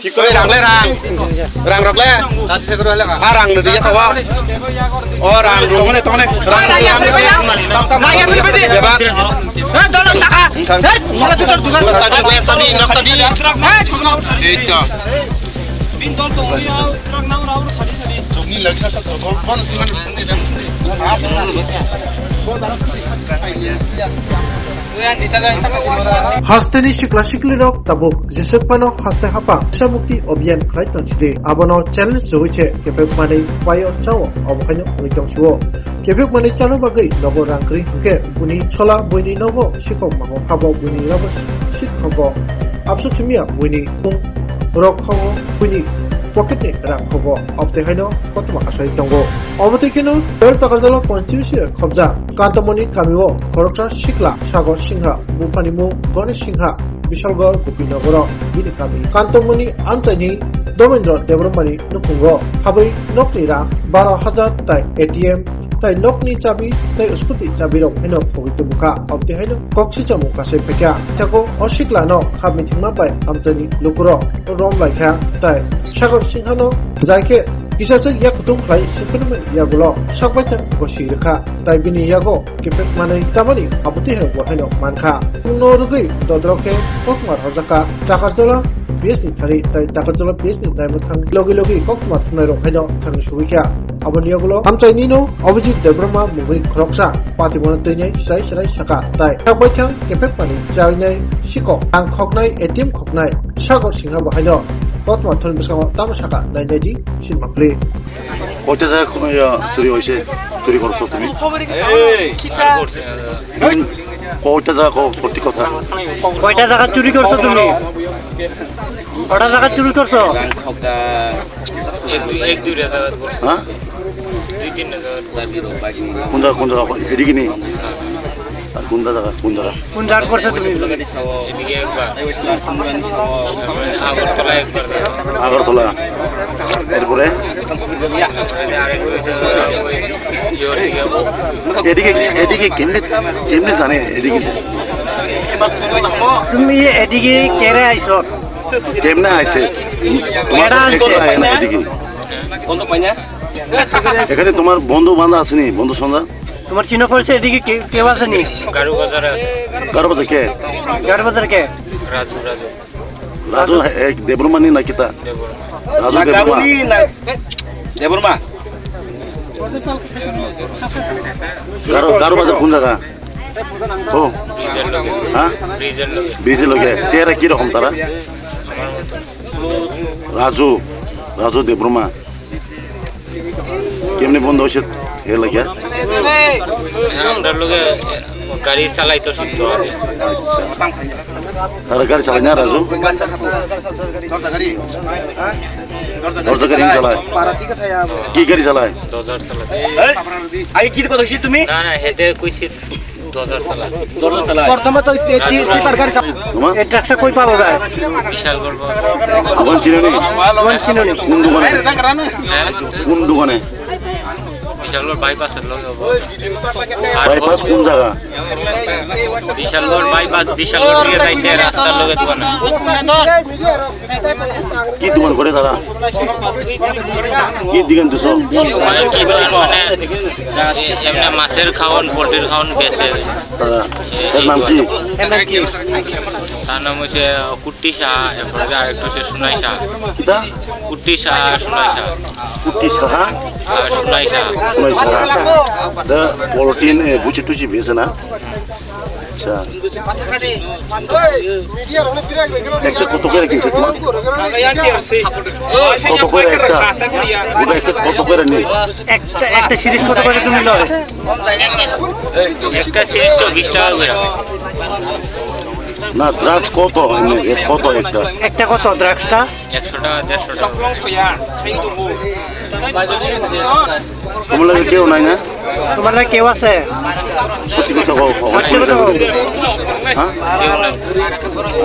ঠিক করে রাংলে রাং রাং রাখলে আর রাং নদী যাতে হওয়া ও রাং রঙনে তনে রাং Hasteni Shikla Shiklirok Tabuk, Jesupano Haste Hapa, Shamukti Obian Kaitan Chide, Abono Challenge Suiche, Kepek Mane, Payo Chao, Obhano, Witong Shuo, Kepek Mane Chalo Bagay, Nogo Rankri, Ke, Buni, Chola, Buni Nogo, Shiko Mago, Habo, Buni Nogo, Shikogo, Absutumia, Buni, Rock Hogo, Buni. Pocket Ram Hobo of the Hino, Kotama Asai Tongo. Overtaken, Third Takazala Constitution, Kobza, Kantamoni Kamiwo, Korokra Shikla, Shago Singha, Mupanimu, Gonish Singha, Vishalgor, Kupinagoro, Vinikami, Kantamoni, Antony, Domendro, Devromani, Nukungo, Habi, Noknira, Bara Hazard, Tai ATM, Tai Nokni Chabi, Tai Uskuti Chabiro, Hino, Povitubuka, of the Hino, Koxichamuka Sepeka, Tago, Oshikla no, Habitima by Antony, Lukuro, Rom like her, Tai. Shago Singhano, Zaike, Kisasa Yakutum Play, Simplement Yagulo, Shakbatan, Goshirka, Taibini Yago, Kipet Mane, Tamani, Abutihe, Wahano, Manka, No Rugi, Dodroke, Kokmar Hozaka, Takazola, Business Tari, Takazola Business, Diamond, Logi Logi, Kokmat, Nero, Heno, Tanishwika, Abaniagulo, Amtainino, Obiji, Debrama, Moving Kroksa, Patimonatine, Shai Shaka, Tai, Shakbatan, Kipet Mane, Jaine, Shiko, and Koknai, Etim Koknai, Shago Singha Wahano. Kotma thon bisamo tamashaka nainaji sinmakli কয়টা জায়গা চুরি হয়েছে চুরি করছো তুমি কয়টা জায়গা সত্যি কথা কয়টা জায়গা চুরি করছো তুমি কয়টা জায়গা চুরি করছো হ্যাঁ কোন জায়গা এদিকে নেই আর কোন জায়গা কোন জায়গা করছো তুমি আগরতলা এরপরে এদিকে এদিকে কেমনে জানে এদিকে তুমি এদিকে কেরে আইছো কেমনে আইছে এদিকে এখানে তোমার বন্ধু বান্ধব আসেনি বন্ধু সন্ধ্যা তোমার চিনো পড়ছে এদিকে কেউ আসেনি কারো বাজার কে গাড়ি বাজার কে রাজু দেবরমানি না কিতা রাজু দেবরমা গারো বাজার কোন জায়গা ও হ্যাঁ ব্রিজের লগে চেহারা কিরকম তারা রাজু দেবরমা কেমনি বন্ধ হয়েছে এর লাগিয়া আমরা লোকে গাড়ি চালাইতো শিখতো আচ্ছা তারা গাড়ি চালায় না রাজু দরজা গাড়ি চালায় কি গাড়ি চালায় আগে কি কথা হইছি তুমি না না হেতে কইছি দরজা চালায় প্রথমে তো টিপার গাড়ি চালায় এই ট্রাকটা কই পাবো যায় বিশাল গর্ব দোকান চিনি কোন দোকানে বিশালগড় বাইপাসের লগে হবো বাইপাস কোন জায়গা বিশালগড় বাইপাস বিশালগড় থেকে যাইতে রাস্তার লগে দোকান কি দোকান করে তারা কি দিকেন দুশো মানে কি দোকান মানে এমনি মাছের খাওয়ান পোল্ট্রির খাওয়ান বেচে তারা এর নাম কি তার নাম হচ্ছে কুট্টি শাহ এরপরে আরেকটা হচ্ছে সোনাই শাহ কিতা কুট্টি শাহ সোনাই শাহ কুটি সাহা আর সোনাই শাহ সোনাই সাহা দা পলিটিন বুচি টুচি ভেসে না আচ্ছা একটা কত করে কিনছে তোমার কত করে একটা ওটা একটা কত করে নেই একটা সিরিজ কত করে তুমি লয় একটা সিরিজ তো 20 টাকা করে না ড্রাগস কত কত একটা কত ড্রাগসটা 100 টাকা 150 টাকা তোমার লাগে কেউ নাই না তোমার লাগে কেউ আছে সত্যি কথা কও সত্যি কথা বল হ্যাঁ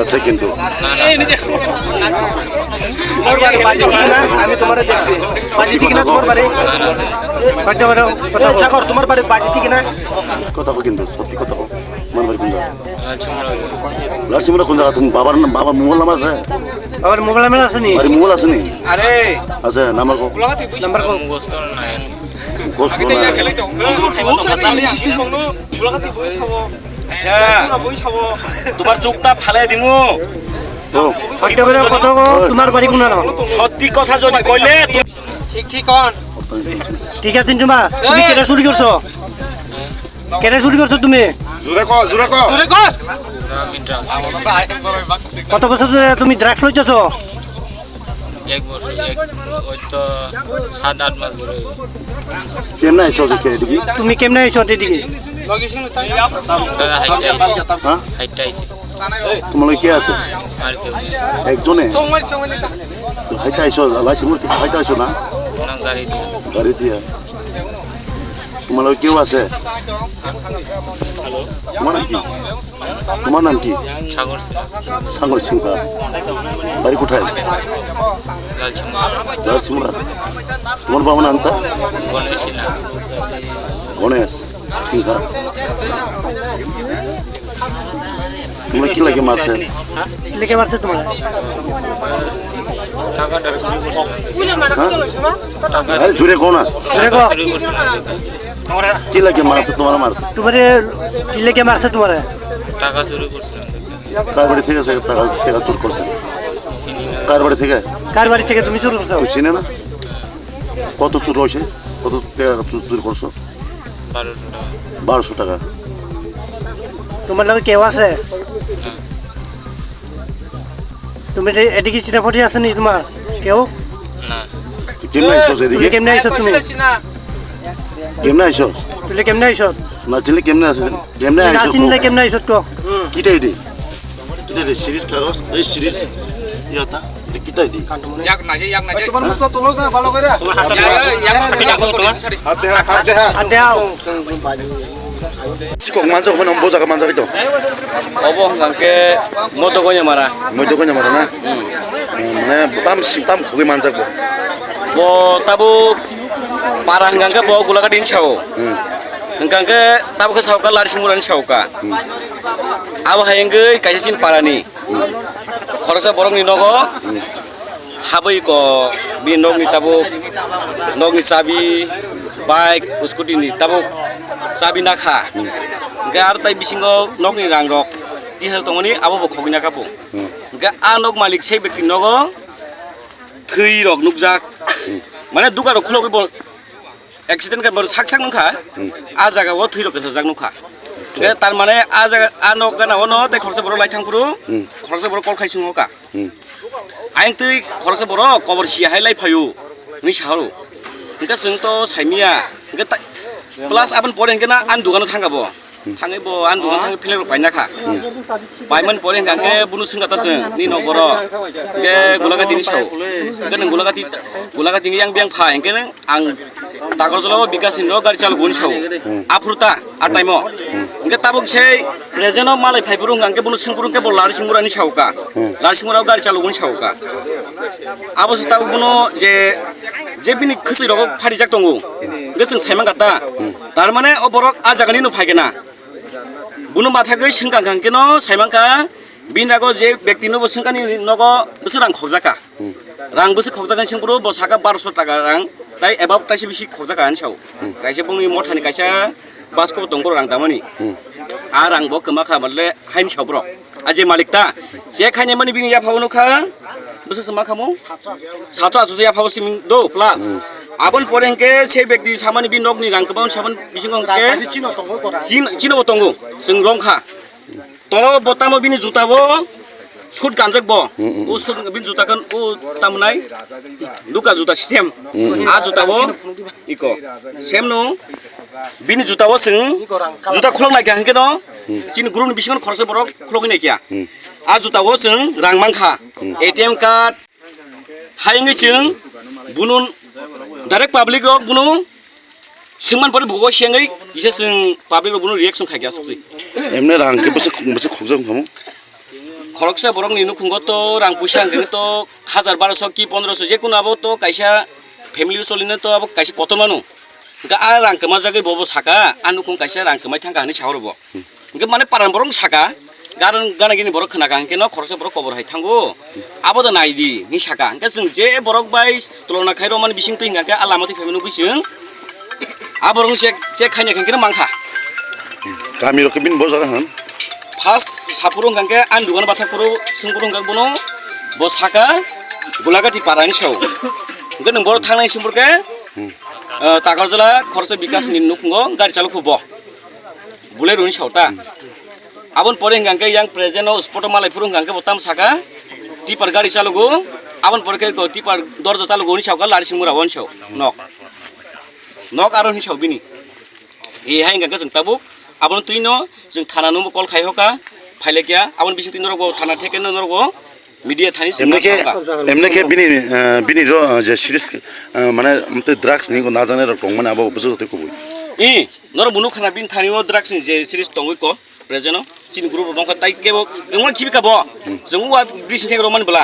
আছে কিন্তু আমি তোমারে দেখছি বাজি ঠিক না তোমার বাড়ি কত বড় কথা সাগর তোমার বাড়ি বাজি ঠিক না কথা কও কিন্তু সত্যি কথা কও মানবাড়ি কোন জায়গা লালচিমড়া লাসিমরা কোন জায়গা তুমি বাবার মোবাইল নাম্বার আছে আবার মোবাইল নাম্বার আছে নি বাড়ি মোবাইল আছে নি আছে নাম্বার কো নাম্বার কো মুখস্থ নাই কোস কোন তোমার চোখটা ফালাই দিমু ও সত্য করে কত গো তোমার বাড়ি কোন না সত্যি কথা যদি কইলে ঠিক আছে তোমা তুমি কেটে চুরি করছো কেটে চুরি করছো তুমি জোরে ক কত বছর ধরে তুমি ড্রাগস লইতেছো এক বছর ওই তো 7-8 মাস ধরে কেমনে আইছো দেখে এদিকে তুমি কেমনে আইছো এদিকে দাদা হ্যাঁ হাইটটা আইছে তোমার লগে কে আছে আর কেউ নেই। একজনে তো হাইতে আইছো লাসিমর থেকে হাইতে আইছো না না গাড়ি দিয়ে গাড়ি দিয়া তোমার লগে কেউ আছে তোমার নাম কি সাগর ছিল সাগর সিংহা বাড়ি কোথায় লালচিমড়া লালসিমরা তোমার বাবা নামটা গণেশ ছিল গণেশ সিংহা তোমরা কি লাগে মারছে লিখে মারছে তোমার টাকাটা চুরি করছিলাম হ্যাঁ আরে জোরে কো না দেখো চুরি করছিলাম কি লাগে মারছে তোমার মারছে তোমারে কি লিখে মারছে তোমারে টাকা চুরি করছিলাম কার বাড়ি থেকে টাকা টাকা চোর করছে চিনি না কার বাড়ি থেকে কার বাড়ি থেকে তুমি চুরি করছো তুই চিনে না কত চুর হয়েছে কত টাকা চুরি করছো 1200 টাকা 1200 টাকা তোমার লগে কেউ আছে তুমি এদিকে চিনাফটি আছে নি তোমার কেউ না তুই কেমনে আইছস তুমি এদিকে কেমনে আইছো তুমি কেমনে আইছস তুমি কেমনে আইছো না চিনলে কেমনে আছে কেমনে না আইছস চিনলে কেমনে আইছো কো কিটা এডি কিটা রে সিরিজ কাগজ এই সিরিজ ইয়াতা কিটা এডি আর দেও sikok manjak mana boja ka manjak itu অব গাঙ্কে মতো কইনে মারা moi to kanya marana mane tam khogi manjak bo ব তাবু পারা গাঙ্কে ব গুলাকা দিন ছাও গাঙ্কে তাবুকে সাউকা লারসিমুরানি সাউকা আবো হায়েঙ্গে কাইসিন পারানি খরচা বরংনি নগো হাবই ক বি নগনি তাবু নগনি চাবি বাইক স্কুটি ni তাবু চাবি নাখা গে আর তাই বিসিঙ্গ নগনি রাং রক দিহাস দংনি আবো বখগি নাকাবো গে আ নগ মালিক সেই ব্যক্তি নগ থৈ রক নুকজাক মানে দুগার খুলগি বল অ্যাক্সিডেন্ট কা বল সাক সাক নুখা আ জায়গা ও থৈ রক জাক নুখা গে তার মানে আ জায়গা আ নগ গানা অন তে খরচা বড় লাইথাং পুরু খরচা বড় কল খাইছিং হকা আইন তুই খরচা বড় কবর সি হাই লাই ফায়ু নি সাহারু গে जों তো সাইমিয়া গে প্লাস আপন পরে হেনা আন দোকানে থাঙ্গাবো থাঙ্গিবো আন দোকান থাঙ্গি ফেলে বাইনাখা বাইমান পরে হেঙ্গাকে বুनु सिंगातासो नि न बर गे गुलागा दिनि साव गे नों गुलागा दिनि आं बेंग फा हेंके नों आं तागरजलाव बिकासिन रो गारि चालु गुनि साव आफुरता आ टाइमो गे ताबुक छै प्रेजेन्ट मालाय फाइबुरु गांके बुनु सिंगुरु के बलार सिंगुरानि सावका लार सिंगुराव गारि चालु गुनि सावका आबो ताबुक बुनु जे बिनि खसै रग फारि जाक दंगो गे जों साइमान गाता तार माने अ बरक आ जागानि न फाइगेना बुनु माथागै सिंगा गांकेनो साइमानका बिनागो जे व्यक्तिनो बसिंकानि नगो बसु रां खरजाका रां बसु खरजाकानि सिंबुरु बसाका 1200 टाका रां ताइ एबाब ताइसे बिसि खरजाकानि साव काइसे बुंनि मथानि काइसा बासको दंबर रां दामानि आ रां ब कमा खाबले हाइन सावब्र आजे मालिकता जे खाइने मानि बिनि या फावनुखा बसु समा खामु 700 या फाव सिम दो प्लस आबन परेंके से व्यक्ति सामानि बि नगनि रां गोबां सामान बिसिंगके चिनो बतंगो जों रंखा तल बतामो बिनि जुताबो सुट गानजकबो ओ सुट बिनि जुताखन ओ तामनाय दुका जुता सिस्टेम आ जुताबो इको सेम नो बिनि जुताबो जों जुता खुलंनाय गांके न चिन गुरुनि बिसिंगन खरसे बरक खुलंगिनाय किया आ जुताबो जों रां मांखा एटीएम कार्ड हायङै जों बुनुन डाइरेक्ट पाब्लिक रक बुनु सिंमान परि भगो सिङै इसे जों पाब्लिक रक बुनु रिएक्शन खाय गयासै एमने रां के बसे खगजों खामु खरकसा बरक निनु खुंगो तो रां पैसा अंगे तो 1000-1200 कि 1500 जे कुनो आबो तो काइसा फैमिली चलिनो तो आबो काइसा कतन मानु गा आ रां कमा जागै बबो साका आनु खुं काइसा रां कमाय थांगा हानि सावरबो Engke mane paran borong saka gana gini borok kenaga engke no khorsa borok kobor hai thango abo da naidi ni saka engke जों je borok bai tulona khairo mane bising tu engke alamati femenu bising aborong je khaine engke mangkha Kami rokebin bo jaga han. first sapurung engke an dugan bathak puru sungpurung engke bono bo saka gulagati parani show engke nang borok thangnai simpurke Tagarjala khorsa bikas ni nukungo gari chaluk bo bulai runi shauta abon pore hingangke yang present o spot malai purung hingangke botam saka tipar gari chalugo abon pore ke tipar dorja chalugo ni sauka lari simura won sau nok aro ni sau bini e hai hingangke जों tabuk abon tuino जों thana no call khai hoka phailekya abon bising tin rogo thana theke no rogo media thani Emne ke bini ro je series mane amte drugs ni ko na jane ro tong mane abo bujo te ko bui. I nor bunu khana bin thani o drugs ni je series tongoi ko present chin group bang tai ke bo ngwa kibika bo जों wa bising thek ro man bla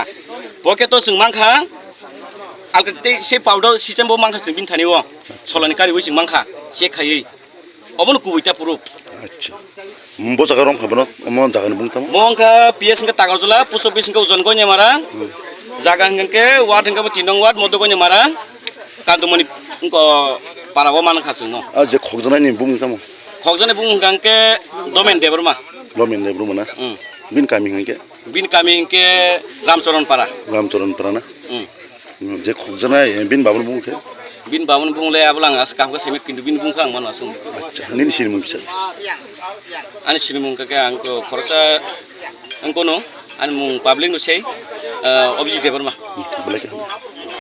bo ke to जों mangkha alkate se powder system bo mangkha जों bin thani o solani kari wi जों mangkha se khai obon kubuita puru Acha. Bo jaga rong khabono mo jaga ni bungtamo. mongkha ps ngka Tagarjala puso bising ko jon ko nyamara jaga ngke wat ngka tinong wat modo ko nyamara kadumani ngko parawo man kha जों no A je khokjana ni bungtamo. khokjane bung ngke domain debrma Lo min ne brumana. Bin kami ngke. bin kami ngke ramcharan para Ramcharan prana. Je khokjana bin babul bungke. bin bamun bungle ablang as kam ka semik kindu bin bungkang man asung Acha. Ni sini mung bisa. ani sini mung ka angko khorsa angko no an mung public no sei obji debrma Boleh ke?